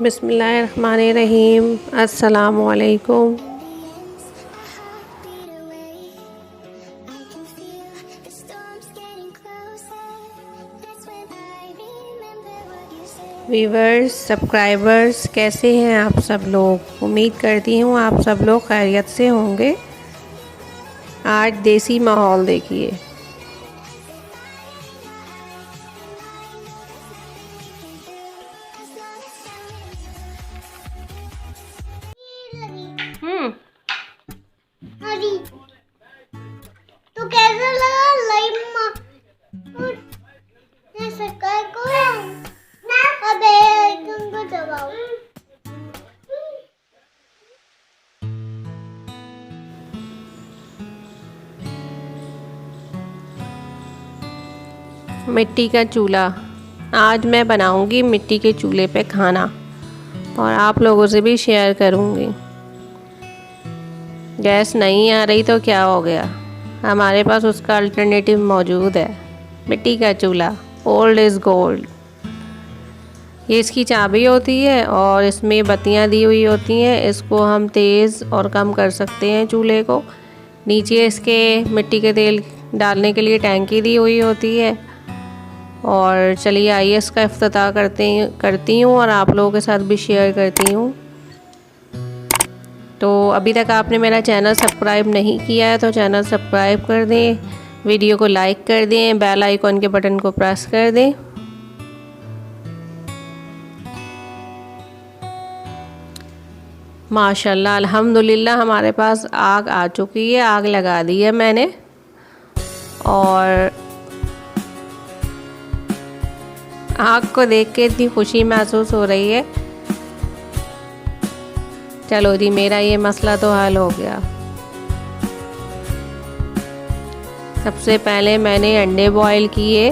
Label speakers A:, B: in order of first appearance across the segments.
A: बिस्मिल्लाहिर्रहमानिर्रहीम। अस्सलामुअलैकुम। Viewers, subscribers, कैसे हैं आप सब लोग? उम्मीद करती हूँ आप सब लोग खैरियत से होंगे। आज देसी माहौल देखिए।
B: तो कैसा लगा लाइव को अबे आइकन को दबाओ।
A: मिट्टी का चूल्हा। आज मैं बनाऊंगी मिट्टी के चूल्हे पे खाना और आप लोगों से भी शेयर करूंगी। गैस नहीं आ रही तो क्या हो गया, हमारे पास उसका अल्टरनेटिव मौजूद है, मिट्टी का चूल्हा। Old is gold. ये इसकी चाबी होती है और इसमें बत्तियां दी हुई होती हैं। इसको हम तेज़ और कम कर सकते हैं चूल्हे को। नीचे इसके मिट्टी के तेल डालने के लिए टैंकी दी हुई होती है। और चलिए आइए इसका इफ्तिताह करती हूँ और आप लोगों के साथ भी शेयर करती हूँ। तो अभी तक आपने मेरा चैनल सब्सक्राइब नहीं किया है तो चैनल सब्सक्राइब कर दें, वीडियो को लाइक कर दें, बेल आइकॉन के बटन को प्रेस कर दें। माशाल्लाह, अल्हम्दुलिल्लाह हमारे पास आग आ चुकी है। आग लगा दी है मैंने और आग को देख के इतनी खुशी महसूस हो रही है। चलो जी, मेरा ये मसला तो हल हो गया। सबसे पहले मैंने अंडे बॉईल किए।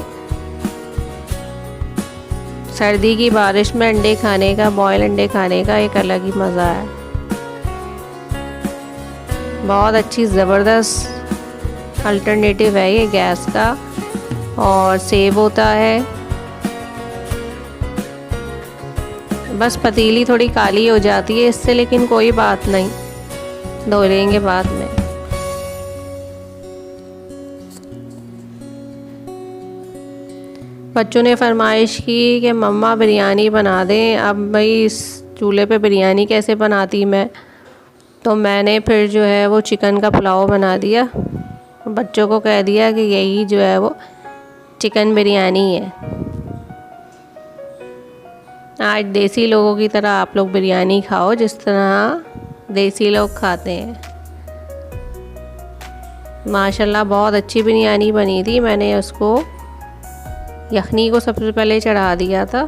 A: सर्दी की बारिश में अंडे खाने का, बॉयल अंडे खाने का एक अलग ही मज़ा है। बहुत अच्छी ज़बरदस्त अल्टरनेटिव है ये गैस का और सेव होता है। बस पतीली थोड़ी काली हो जाती है इससे, लेकिन कोई बात नहीं, धो लेंगे बाद में। बच्चों ने फरमाइश की कि मम्मा बिरयानी बना दें। अब भाई इस चूल्हे पे बिरयानी कैसे बनाती मैं, तो मैंने फिर जो है वो चिकन का पुलाव बना दिया। बच्चों को कह दिया कि यही जो है वो चिकन बिरयानी है। आज देसी लोगों की तरह आप लोग बिरयानी खाओ जिस तरह देसी लोग खाते हैं। माशाल्लाह बहुत अच्छी बिरयानी बनी थी। मैंने उसको यखनी को सबसे पहले चढ़ा दिया था।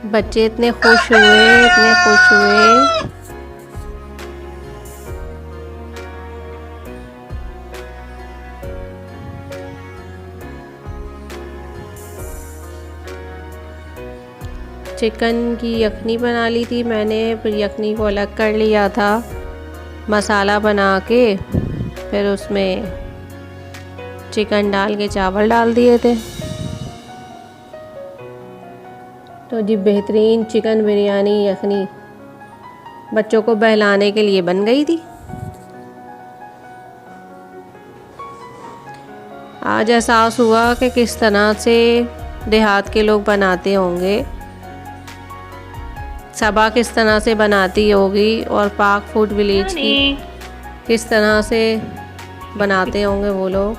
A: बच्चे इतने खुश हुए, इतने खुश हुए। चिकन की यखनी बना ली थी मैंने, फिर यखनी को अलग कर लिया था मसाला बना के। फिर उसमें चिकन डाल के चावल डाल दिए थे। तो जी बेहतरीन चिकन बिरयानी यखनी बच्चों को बहलाने के लिए बन गई थी। आज एहसास हुआ कि किस तरह से देहात के लोग बनाते होंगे, सबा किस तरह से बनाती होगी और पाक फूड विलेज की किस तरह से बनाते होंगे वो लोग।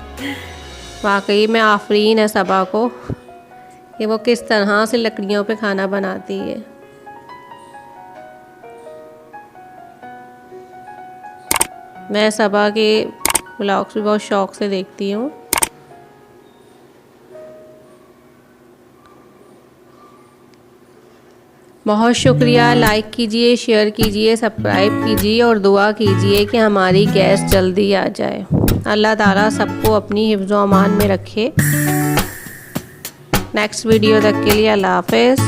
A: वाकई में आफरीन है सबा को कि वो किस तरह से लकड़ियों पे खाना बनाती है। मैं सबा के व्लॉग्स भी बहुत शौक से देखती हूँ। बहुत शुक्रिया। लाइक कीजिए, शेयर कीजिए, सब्सक्राइब कीजिए और दुआ कीजिए कि हमारी गैस जल्दी आ जाए। अल्लाह ताला सबको अपनी हिफ्ज़ व अमान में रखे। नेक्स्ट वीडियो तक के लिए अल्लाह हाफ़िज़।